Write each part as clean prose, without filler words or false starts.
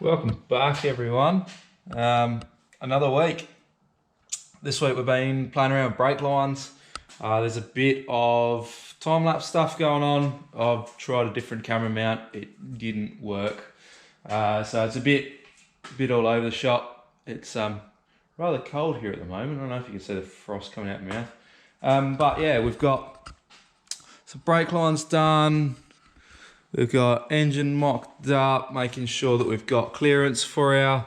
Welcome back, everyone. Another week. This week we've been playing around with brake lines. There's a bit of time-lapse stuff going on. I've tried a different camera mount. It didn't work. So it's a bit all over the shop. It's rather cold here at the moment. I don't know if you can see the frost coming out of my mouth. But yeah, we've got some brake lines done. We've got engine mocked up, making sure that we've got clearance for our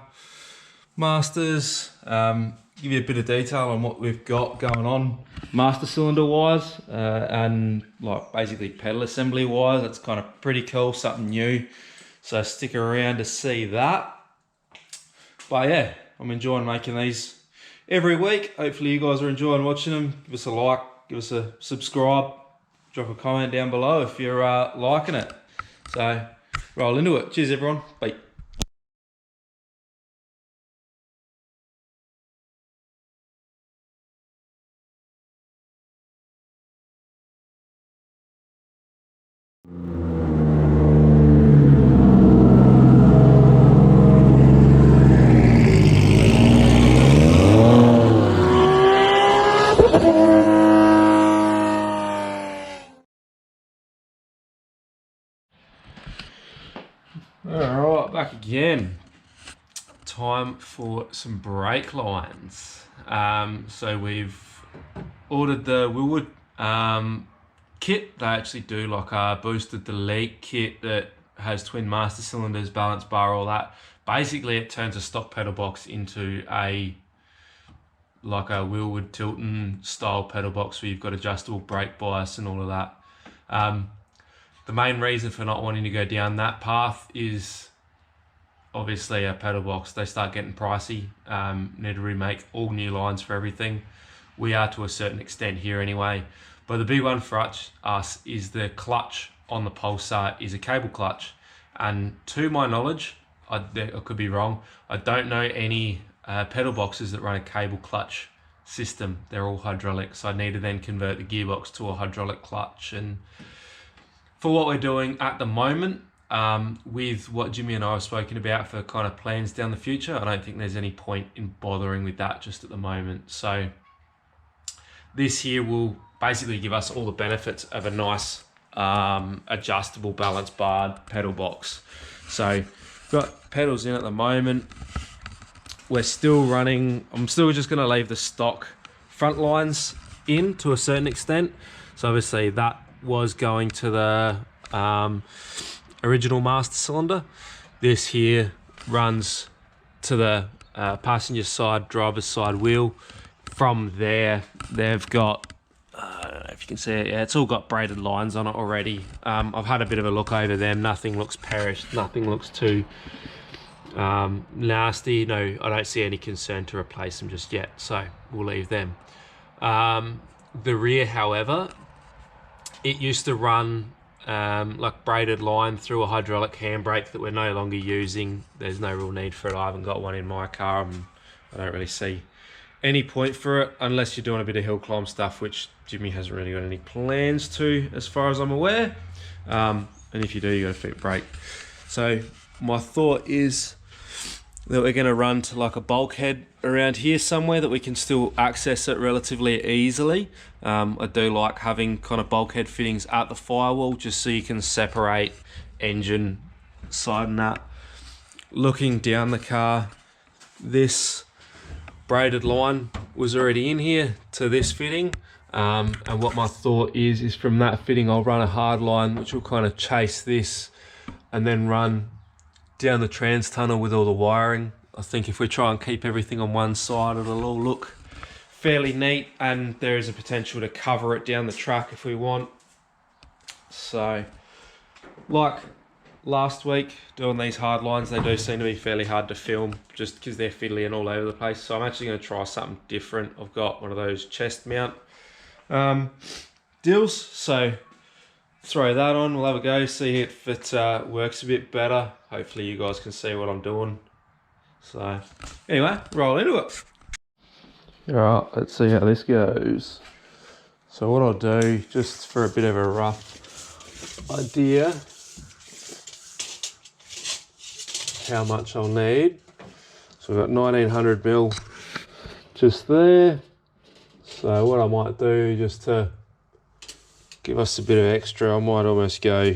masters. Give you a bit of detail on what we've got going on master cylinder wise and like basically pedal assembly wise. It's kind of pretty cool, something new. So stick around to see that. But yeah, I'm enjoying making these every week. Hopefully you guys are enjoying watching them. Give us a like, give us a subscribe, drop a comment down below if you're liking it. So, roll into it. Cheers, everyone. Bye. Alright, back again. Time for some brake lines. So we've ordered the Wilwood kit. They actually do like a boosted delete kit that has twin master cylinders, balance bar, all that. Basically it turns a stock pedal box into like a Wilwood Tilton style pedal box where you've got adjustable brake bias and all of that. The main reason for not wanting to go down that path is obviously a pedal box. They start getting pricey. Need to remake all new lines for everything. We are to a certain extent here anyway. But the big one for us is the clutch on the Pulsar is a cable clutch. And to my knowledge, I could be wrong, I don't know any pedal boxes that run a cable clutch system. They're all hydraulic. So I need to then convert the gearbox to a hydraulic clutch. And for what we're doing at the moment, with what Jimmy and I have spoken about for kind of plans down the future, I don't think there's any point in bothering with that just at the moment. So this here will basically give us all the benefits of a nice adjustable balance bar pedal box. So we've got pedals in at the moment. We're still running, I'm still just going to leave the stock front lines in to a certain extent. So obviously that was going to the original master cylinder. This here runs to the passenger side, driver's side wheel. From there, they've got, I don't know if you can see it, yeah, it's all got braided lines on it already. I've had a bit of a look over them. Nothing looks perished, nothing looks too nasty. No, I don't see any concern to replace them just yet, so we'll leave them. The rear, however, it used to run like braided line through a hydraulic handbrake that we're no longer using. There's no real need for it. I haven't got one in my car and I don't really see any point for it unless you're doing a bit of hill climb stuff, which Jimmy hasn't really got any plans to as far as I'm aware. And if you do, you got to fit brake. So my thought is that we're going to run to like a bulkhead around here somewhere that we can still access it relatively easily. I do like having kind of bulkhead fittings at the firewall just so you can separate engine side and that. Looking down the car, this braided line was already in here to this fitting. And what my thought is from that fitting I'll run a hard line which will kind of chase this and then run down the trans tunnel with all the wiring. I think if we try and keep everything on one side, it'll all look fairly neat, and there is a potential to cover it down the track if we want. So, like last week, doing these hard lines, they do seem to be fairly hard to film just because they're fiddly and all over the place. So I'm actually going to try something different. I've got one of those chest mount deals, so throw that on, we'll have a go, see if it works a bit better. Hopefully you guys can see what I'm doing. So anyway, roll into it. Alright, let's see how this goes. So what I'll do, just for a bit of a rough idea, how much I'll need. So we've got 1900 mil just there. So what I might do, just to give us a bit of extra, I might almost go,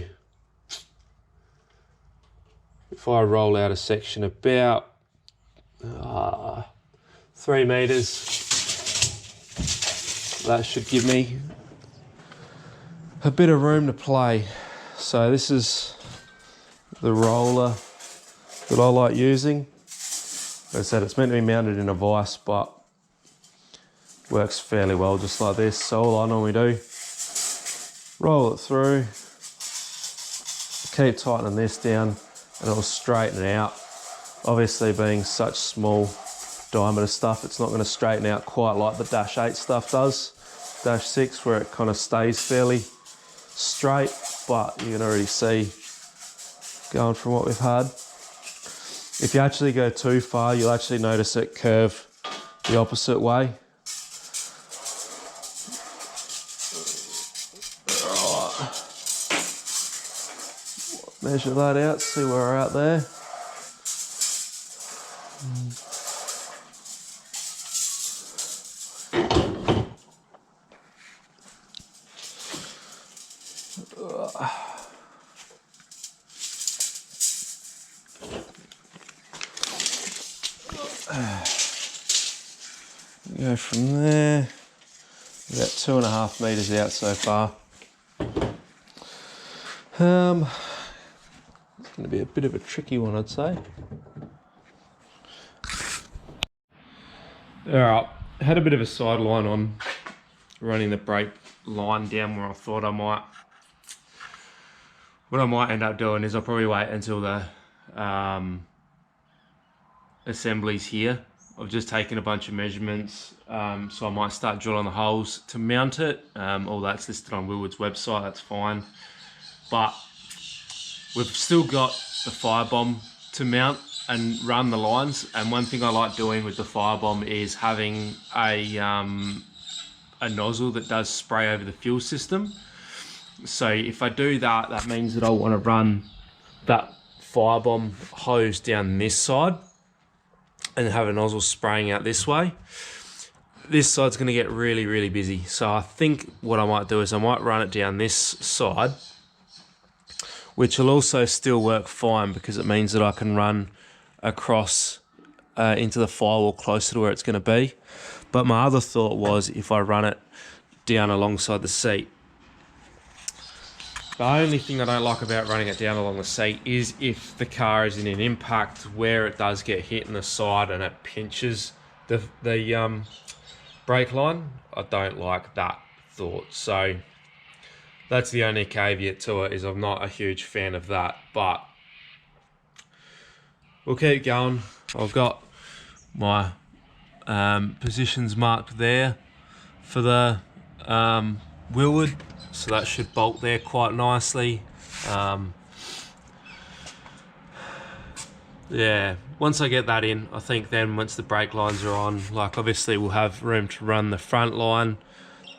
if I roll out a section about 3 meters, that should give me a bit of room to play. So this is the roller that I like using. Like I said, it's meant to be mounted in a vise, but works fairly well just like this. So all I normally do, roll it through, keep tightening this down, and it'll straighten it out. Obviously, being such small diameter stuff, it's not going to straighten out quite like the Dash 8 stuff does. Dash 6, where it kind of stays fairly straight, but you can already see, going from what we've had, if you actually go too far, you'll actually notice it curve the opposite way. Measure that out, see where we're at there. Go from there, about 2.5 meters out so far. It's going to be a bit of a tricky one, I'd say. Alright, had a bit of a sideline on running the brake line down where I thought I might. What I might end up doing is I'll probably wait until the assembly's here. I've just taken a bunch of measurements, so I might start drilling the holes to mount it. All that's listed on Wilwood's website, that's fine. But we've still got the firebomb to mount and run the lines. And one thing I like doing with the firebomb is having a nozzle that does spray over the fuel system. So if I do that, that means that I want to run that firebomb hose down this side and have a nozzle spraying out this way. This side's going to get really, really busy. So I think what I might do is I might run it down this side, which will also still work fine because it means that I can run across into the firewall closer to where it's going to be. But my other thought was if I run it down alongside the seat. The only thing I don't like about running it down along the seat is if the car is in an impact where it does get hit in the side and it pinches the brake line. I don't like that thought. So that's the only caveat to it, is I'm not a huge fan of that, but we'll keep going. I've got my positions marked there for the Wilwood, so that should bolt there quite nicely. Yeah, once I get that in, I think then once the brake lines are on, like obviously we'll have room to run the front line.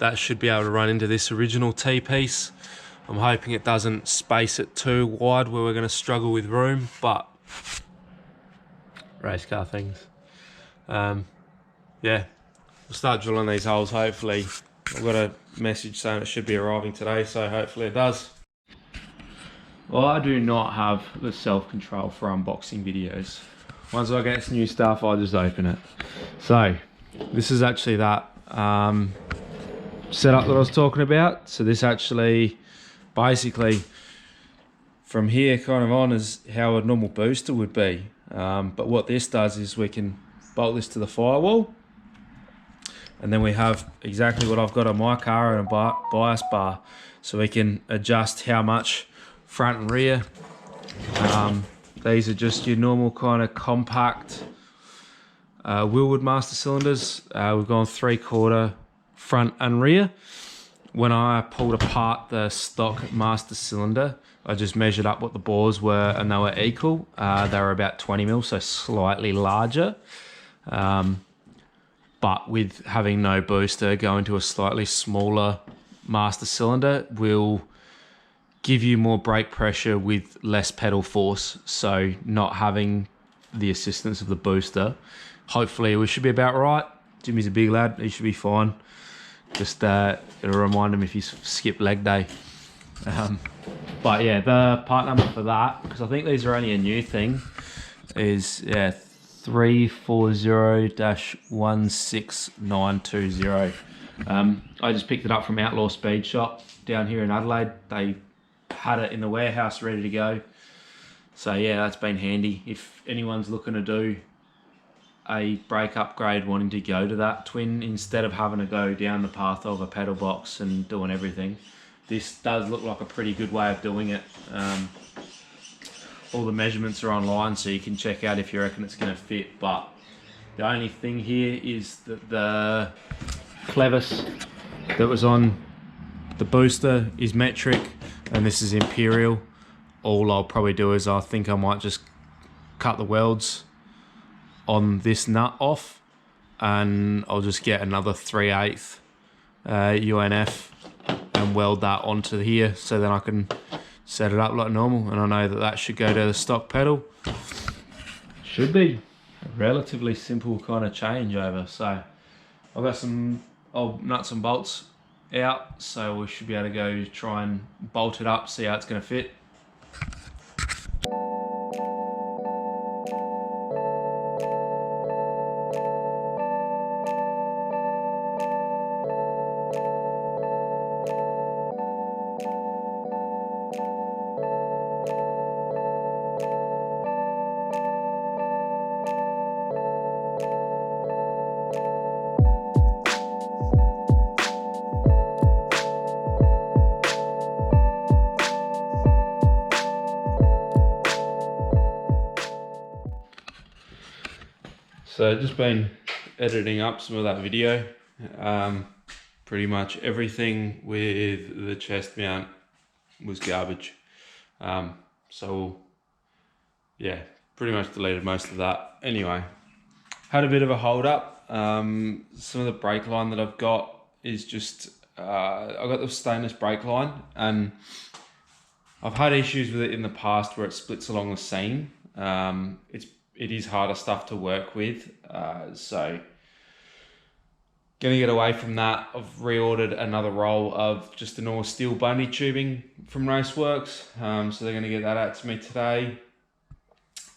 That should be able to run into this original T-piece. I'm hoping it doesn't space it too wide where we're going to struggle with room, but race car things. Yeah, we'll start drilling these holes hopefully. I've got a message saying it should be arriving today, so hopefully it does. Well, I do not have the self-control for unboxing videos. Once I get some new stuff, I just open it. So, this is actually that setup that I was talking about. So this actually, basically, from here kind of on is how a normal booster would be. But what this does is we can bolt this to the firewall. And then we have exactly what I've got on my car and a bias bar. So we can adjust how much front and rear. These are just your normal kind of compact Wilwood master cylinders. We've gone 3/4 front and rear. When I pulled apart the stock master cylinder, I just measured up what the bores were and they were equal. They were about 20 mil, so slightly larger. But with having no booster, going to a slightly smaller master cylinder will give you more brake pressure with less pedal force, so not having the assistance of the booster. Hopefully we should be about right. Jimmy's a big lad, he should be fine. Just it'll remind him if he's skipped leg day. But yeah, the part number for that, because I think these are only a new thing, is 340-16920. I just picked it up from Outlaw Speed Shop down here in Adelaide. They had it in the warehouse ready to go. So yeah, that's been handy. If anyone's looking to do a brake upgrade, wanting to go to that twin instead of having to go down the path of a pedal box and doing everything, this does look like a pretty good way of doing it. All the measurements are online, so you can check out if you reckon it's going to fit. But the only thing here is that the clevis that was on the booster is metric and this is imperial. All I'll probably do is I think I might just cut the welds on this nut off, and I'll just get another 3/8 UNF and weld that onto here, so then I can set it up like normal. And I know that that should go to the stock pedal. Should be a relatively simple kind of changeover. So I've got some old nuts and bolts out, so we should be able to go try and bolt it up, see how it's going to fit. So just been editing up some of that video. Pretty much everything with the chest mount was garbage. So yeah, pretty much deleted most of that. Anyway, had a bit of a hold up. Some of the brake line that I've got is just, I got the stainless brake line, and I've had issues with it in the past where it splits along the seam. It is harder stuff to work with, so gonna get away from that. I've reordered another roll of just the normal steel bundy tubing from Raceworks, so they're gonna get that out to me today.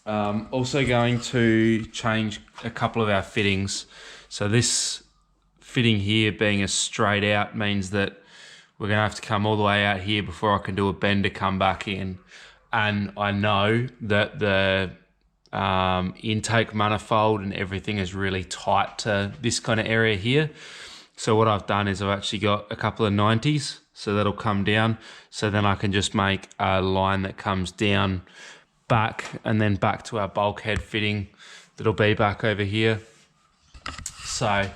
Also going to change a couple of our fittings. So this fitting here being a straight out means that we're gonna have to come all the way out here before I can do a bend to come back in. And I know that the intake manifold and everything is really tight to this kind of area here. So what I've done is I've actually got a couple of 90s, so that'll come down, so then I can just make a line that comes down back and then back to our bulkhead fitting that'll be back over here. So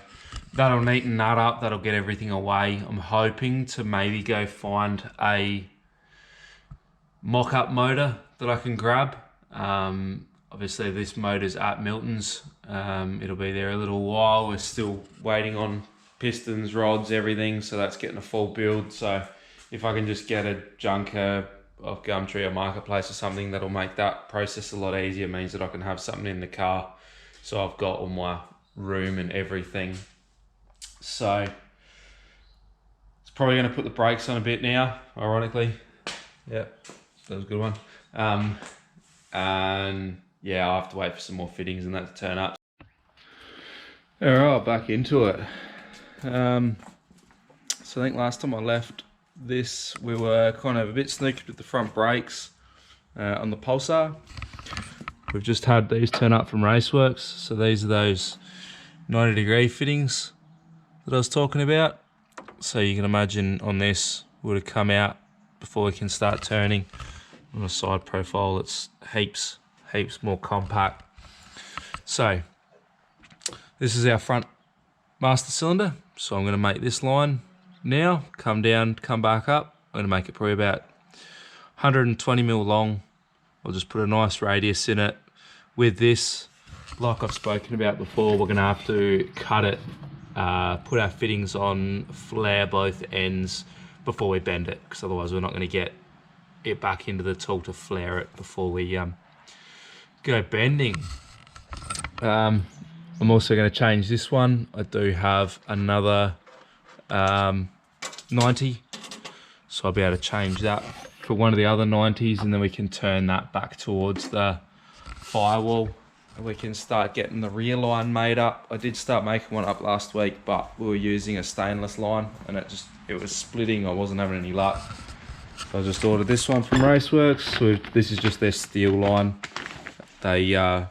that'll neaten that up, that'll get everything away. I'm hoping to maybe go find a mock-up motor that I can grab. Obviously this motor's at Milton's, it'll be there a little while. We're still waiting on pistons, rods, everything, so that's getting a full build. So if I can just get a junker off Gumtree or Marketplace or something, that'll make that process a lot easier. It means that I can have something in the car, so I've got all my room and everything. So it's probably going to put the brakes on a bit now, ironically. Yep, that was a good one. And yeah, I'll have to wait for some more fittings and that to turn up. All right, back into it. So I think last time I left this, we were kind of a bit sneaky with the front brakes on the Pulsar. We've just had these turn up from Raceworks. So these are those 90-degree fittings that I was talking about. So you can imagine on this would have come out before we can start turning. On a side profile, it's heaps more compact. So this is our front master cylinder. So I'm going to make this line now, come down, come back up. I'm going to make it probably about 120 mil long. I'll just put a nice radius in it. With this, like I've spoken about before, we're going to have to cut it, put our fittings on, flare both ends before we bend it, because otherwise we're not going to get it back into the tool to flare it before we go bending. I'm also going to change this one. I do have another 90, so I'll be able to change that for one of the other 90s, and then we can turn that back towards the firewall and we can start getting the rear line made up. I did start making one up last week, but we were using a stainless line and it was splitting. I wasn't having any luck, so I just ordered this one from Raceworks. So this is just their steel line. They yeah,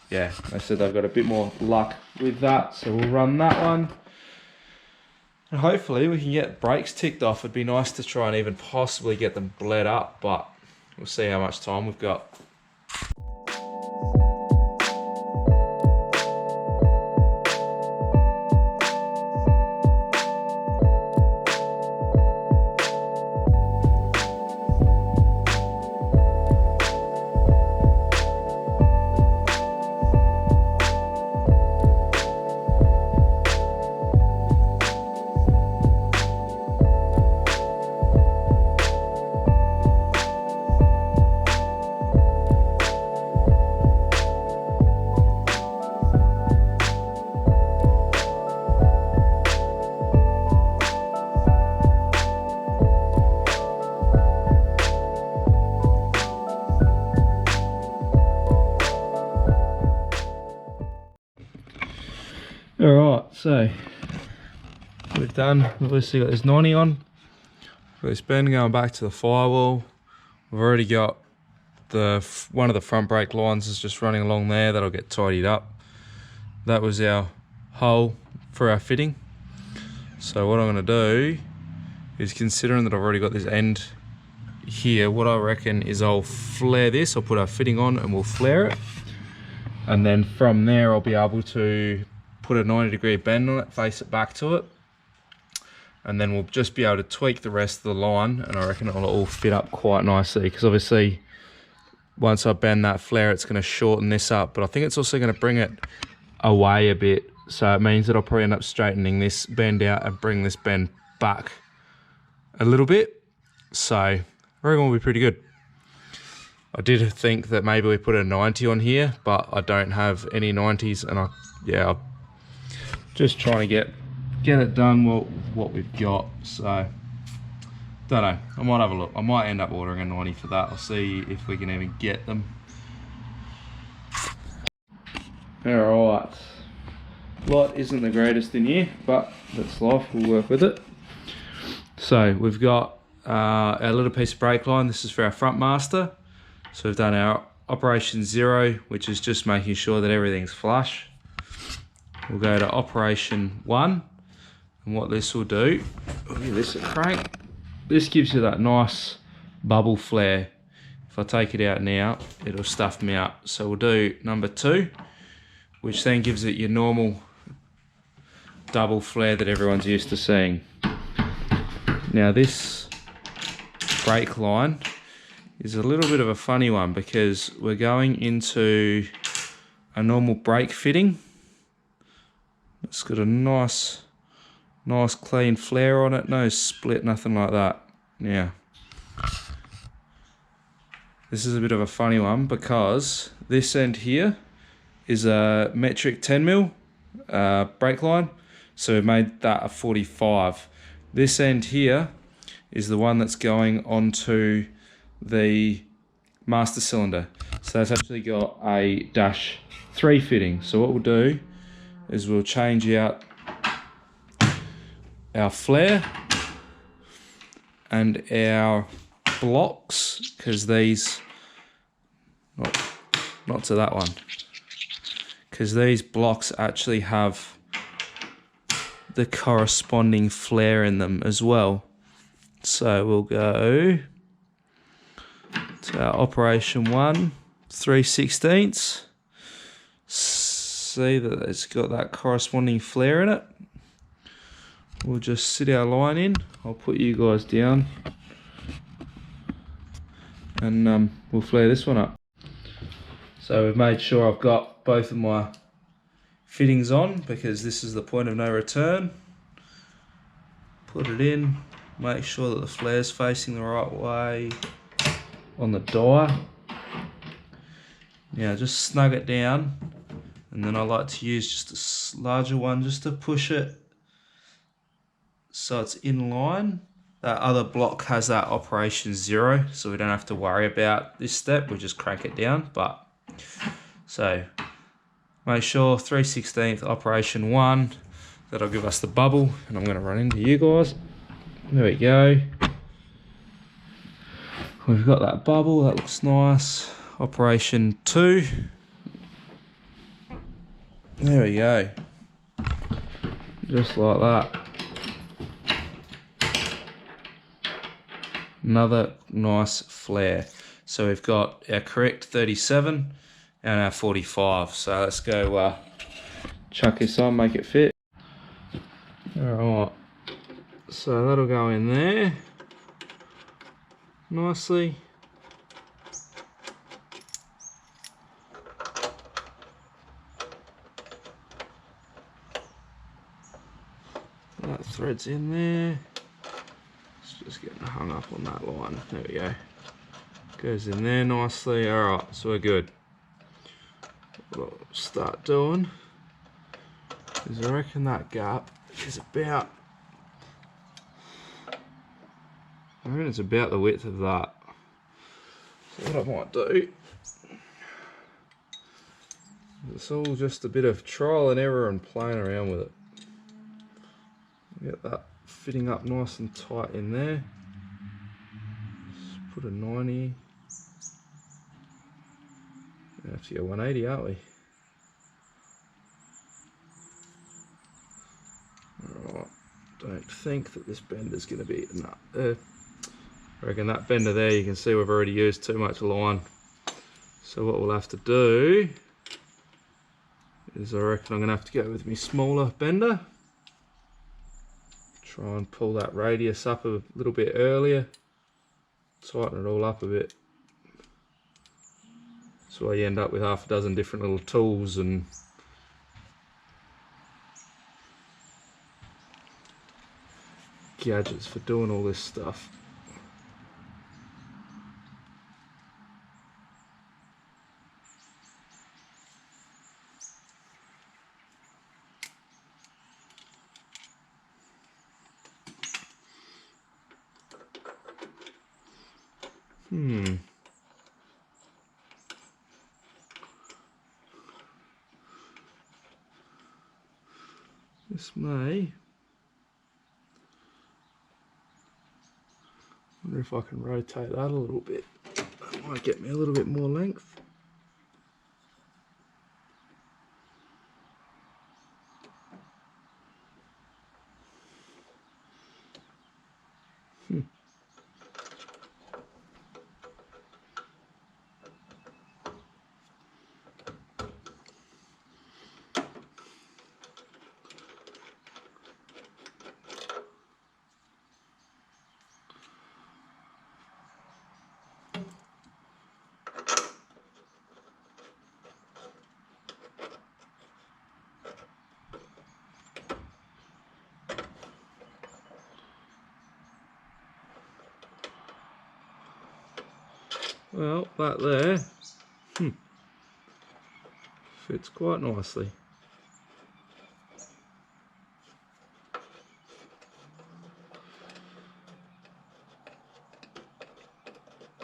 they said they've got a bit more luck with that, so we'll run that one. And hopefully we can get brakes ticked off. It'd be nice to try and even possibly get them bled up, but we'll see how much time we've got. Alright, so we've obviously got this 90 on. Got this bend going back to the firewall. We've already got one of the front brake lines is just running along there. That'll get tidied up. That was our hole for our fitting. So what I'm going to do is, considering that I've already got this end here, what I reckon is I'll flare this. I'll put our fitting on and we'll flare it. And then from there I'll be able to put a 90-degree bend on it, face it back to it, and then we'll just be able to tweak the rest of the line, and I reckon it'll all fit up quite nicely, because obviously once I bend that flare it's going to shorten this up, but I think it's also going to bring it away a bit, so it means that I'll probably end up straightening this bend out and bring this bend back a little bit, so I reckon we'll be pretty good. I did think that maybe we put a 90 on here, but I don't have any 90s, and I'm just trying to get it done what we've got. So don't know, I might have a look. I might end up ordering a 90 for that. I'll see if we can even get them. Alright, light isn't the greatest in here, but that's life, we'll work with it. So we've got our little piece of brake line. This is for our front master. So we've done our operation 0, which is just making sure that everything's flush. We'll go to operation 1, and what this will do, give this a crank. This gives you that nice bubble flare. If I take it out now, it'll stuff me up. So we'll do number 2, which then gives it your normal double flare that everyone's used to seeing. Now this brake line is a little bit of a funny one, because we're going into a normal brake fitting. It's got a nice clean flare on it, no split, nothing like that. Yeah, this is a bit of a funny one, because this end here is a metric 10mm brake line, so we've made that a 45. This end here is the one that's going onto the master cylinder, so that's actually got a -3 fitting. So what we'll do is we'll change out our flare and our blocks, because these, not to that one, because these blocks actually have the corresponding flare in them as well. So we'll go to our operation 1, 3/16. See that it's got that corresponding flare in it. We'll just sit our line in. I'll put you guys down, and we'll flare this one up. So we've made sure I've got both of my fittings on, because this is the point of no return. Put it in, make sure that the flare's facing the right way. on the die. Now just snug it down, and then I like to use just a larger one just to push it so it's in line. That other block has that operation 0, so we don't have to worry about this step, we just crank it down. But so make sure 3/16 operation 1, that'll give us the bubble, and I'm going to run into you guys. There we go. We've got that bubble, that looks nice. Operation 2. There we go. Just like that. Another nice flare. So we've got our correct 37 and our 45. So let's go chuck this on, make it fit. Alright. So that'll go in there nicely. That thread's in there. It's just getting hung up on that line. There we go. Goes in there nicely. Alright, so we're good. What I'll start doing is I reckon that gap is about, I reckon it's about the width of that. So what I might do, it's all just a bit of trial and error and playing around with it. Get that fitting up nice and tight in there. Just put a 90. We have to go 180, aren't we? Alright, don't think that this bender's going to be enough. I reckon that bender there, you can see we've already used too much line. So what we'll have to do is I reckon I'm going to have to go with my smaller bender. Try and pull that radius up a little bit earlier. Tighten it all up a bit. So you end up with half a dozen different little tools and gadgets for doing all this stuff. This may, wonder if I can rotate that a little bit. That might get me a little bit more length. Well, that there fits quite nicely.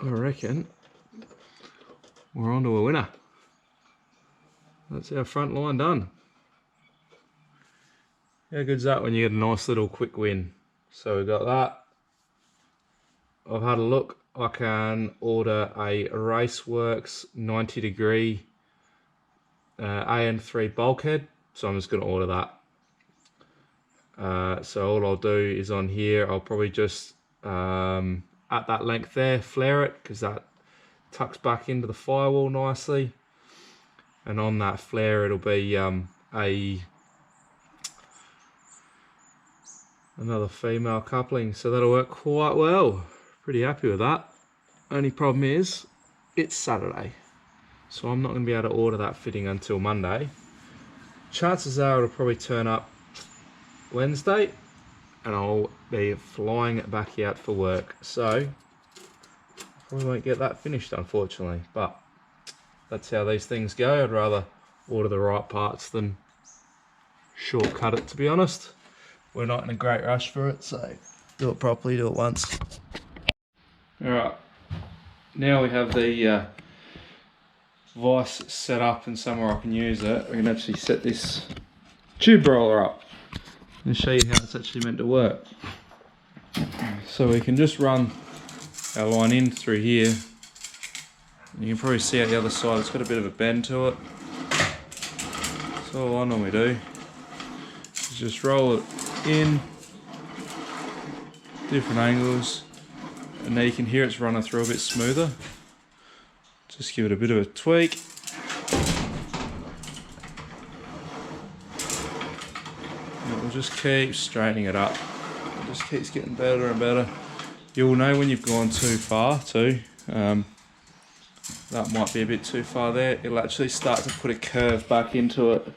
I reckon we're on to a winner. That's our front line done. How good's that when you get a nice little quick win? So we've got that. I've had a look. I can order a Raceworks 90° N13 bulkhead, so I'm just going to order that. So all I'll do is on here, I'll probably just at that length there, flare it, because that tucks back into the firewall nicely. And on that flare, it'll be another female coupling, so that'll work quite well. Pretty happy with that. Only problem is, it's Saturday, so I'm not going to be able to order that fitting until Monday. Chances are it'll probably turn up Wednesday, and I'll be flying back out for work. So we won't get that finished, unfortunately, but that's how these things go. I'd rather order the right parts than shortcut it, to be honest. We're not in a great rush for it, so do it properly, do it once. Alright, now we have the vice set up and somewhere I can use it. We can actually set this tube roller up and show you how it's actually meant to work. So we can just run our line in through here. You can probably see out the other side, it's got a bit of a bend to it. So all I normally do is just roll it in, different angles, and now you can hear it's running through a bit smoother. Just give it a bit of a tweak. And we'll just keep straightening it up. It just keeps getting better and better. You'll know when you've gone too far too. That might be a bit too far there. It'll actually start to put a curve back into it.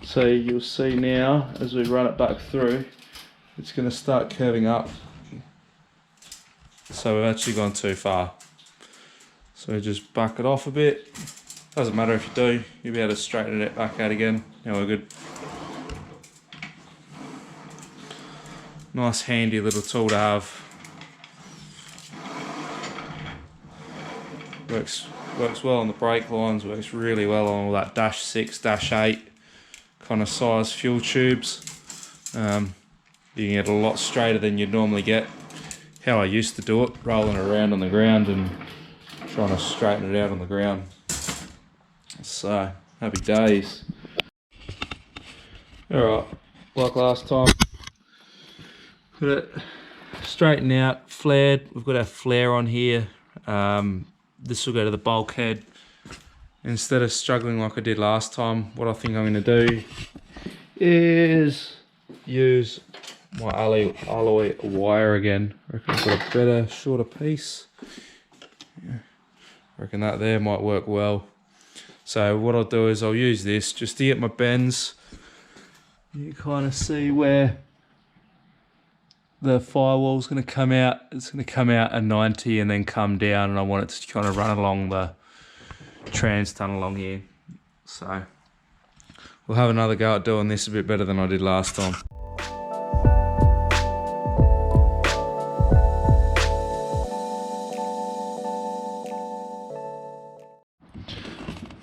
So you'll see now, as we run it back through, it's going to start curving up. So we've actually gone too far. So just back it off a bit. Doesn't matter if you do, you'll be able to straighten it back out again. Now we're good. Nice handy little tool to have. Works well on the brake lines, works really well on all that -6, -8 kind of size fuel tubes. You can get a lot straighter than you'd normally get. How I used to do it, rolling around on the ground and trying to straighten it out on the ground. So, happy days. Alright, like last time, got it straightened out, flared. We've got our flare on here. This will go to the bulkhead. Instead of struggling like I did last time, what I think I'm going to do is use my alloy wire again. I reckon I've got a better, shorter piece. Yeah. I reckon that there might work well. So what I'll do is I'll use this just to get my bends. You kind of see where the firewall's going to come out. It's going to come out at 90 and then come down, and I want it to kind of run along the trans tunnel along here. So we'll have another go at doing this a bit better than I did last time.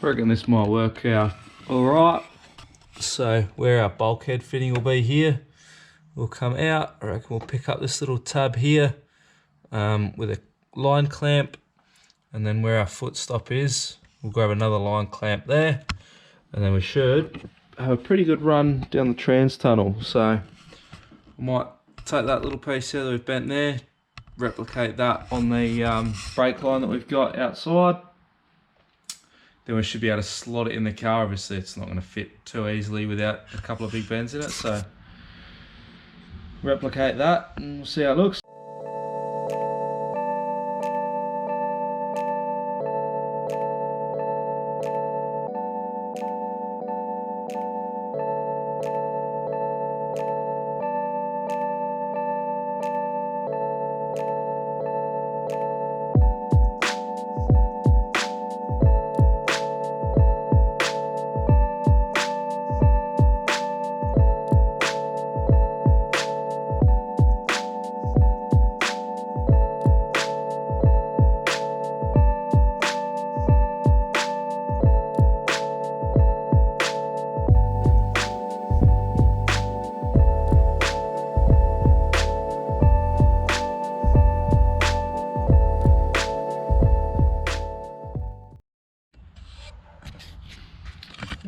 I reckon this might work out alright. So where our bulkhead fitting will be here, will come out. I reckon we'll pick up this little tab here with a line clamp, and then where our foot stop is, we'll grab another line clamp there, and then we should have a pretty good run down the trans tunnel. So I might take that little piece here that we've bent there, replicate that on the brake line that we've got outside. Then we should be able to slot it in the car. Obviously it's not going to fit too easily without a couple of big bends in it, so replicate that and we'll see how it looks.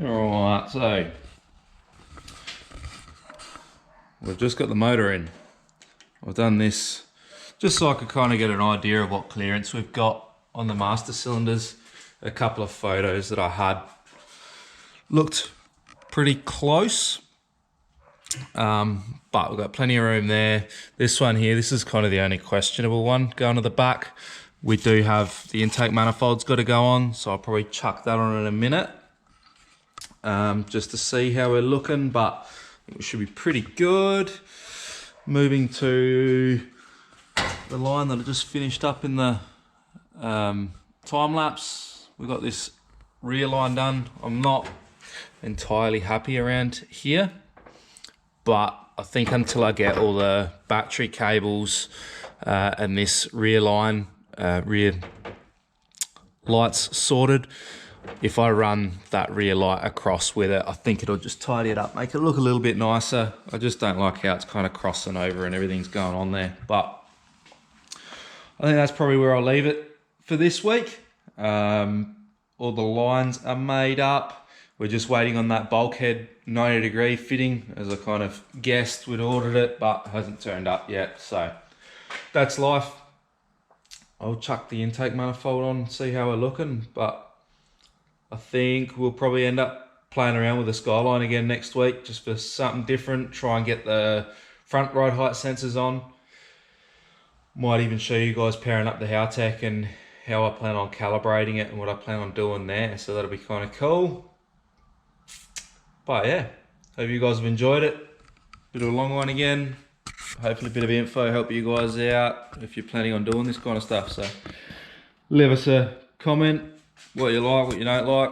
Alright, so we've just got the motor in. I've done this just so I could kind of get an idea of what clearance we've got on the master cylinders. A couple of photos that I had looked pretty close, but we've got plenty of room there. This one here, this is kind of the only questionable one going to the back. We do have the intake manifold's got to go on, so I'll probably chuck that on in a minute. Just to see how we're looking, but it should be pretty good. Moving to the line that I just finished up in the time lapse. We got this rear line done. I'm not entirely happy around here, but I think until I get all the battery cables and this rear line, rear lights sorted, if I run that rear light across with it, I think it'll just tidy it up, make it look a little bit nicer. I just don't like how it's kind of crossing over and everything's going on there. But I think that's probably where I'll leave it for this week. All the lines are made up. We're just waiting on that bulkhead 90-degree fitting, as I kind of guessed we'd ordered it, but hasn't turned up yet. So that's life. I'll chuck the intake manifold on and see how we're looking, but I think we'll probably end up playing around with the Skyline again next week, just for something different. Try and get the front ride height sensors on. Might even show you guys pairing up the Haltech and how I plan on calibrating it and what I plan on doing there. So that'll be kind of cool. But yeah, hope you guys have enjoyed it. Bit of a long one again. Hopefully a bit of info help you guys out if you're planning on doing this kind of stuff. So leave us a comment, what you like, what you don't like.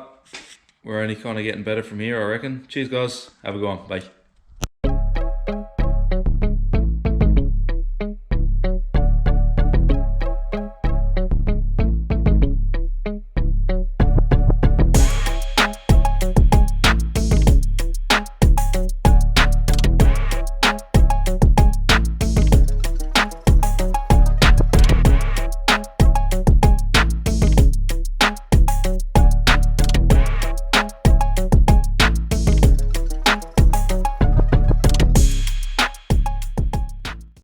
We're only kind of getting better from here, I reckon. Cheers guys, have a good one, bye.